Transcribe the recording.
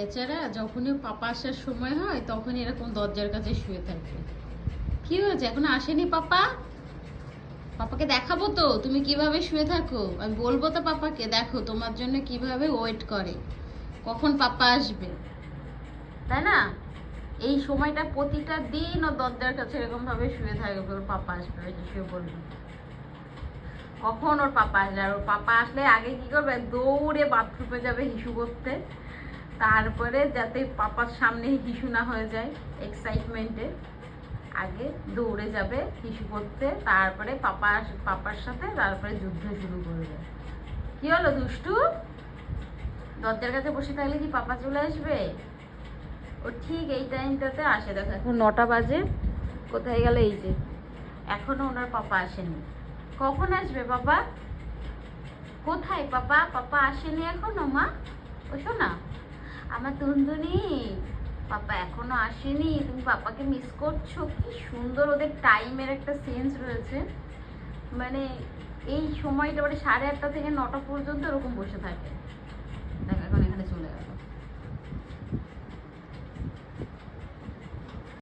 বেচারা যখনই পাপা আসার সময় হয় তখন এরকম দরজার কাছে শুয়ে থাকে। কি হয়েছে, এখনো আসেনি পাপা? পাপাকে দেখাবো তো তুমি কিভাবে শুয়ে থাকো, আমি বলবো তো পাপাকে, দেখো তোমার জন্য কিভাবে ওয়েট করে কখন পাপা আসবে, তাই না? এই সময়টা প্রতিটা দিন ও দরজার কাছে এরকম ভাবে শুয়ে থাকবে, ওর পাপা আসবে, ওই যে শুয়ে বলবে কখন ওর পাপা আসবে। আর ওর পাপা আসলে আগে কি করবে, দৌড়ে বাথরুমে যাবে হিসু করতে, তারপরে যাতে পাপার সামনে হিসু না হয়ে যায় এক্সাইটমেন্টে, আগে দৌড়ে যাবে হিসু করতে, তারপরে পাপার সাথে তারপরে যুদ্ধ শুরু করবে। কি হলো দুষ্টু, দরজার কাছে বসে থাকলে কি পাপা চলে আসবে? ও ঠিক এই টাইমটাতে আসে। দেখো এখন 9টা বাজে, কোথায় গেল? এই যে এখনো ওনার পাপা আসেনি। কখন আসবে বাবা? কোথায় পাপা? পাপা আসেনি এখনো মা? ওঠো না আমার টুনটুনি, পাপা এখনো আসেনি, তুমি পাপাকে মিস করছো? কি সুন্দর ওদের টাইমের একটা সেন্স রয়েছে, মানে এই সময়টা মানে 8:30 থেকে 9টা পর্যন্ত এরকম বসে থাকে। দেখ এখন এখানে চলে গেল।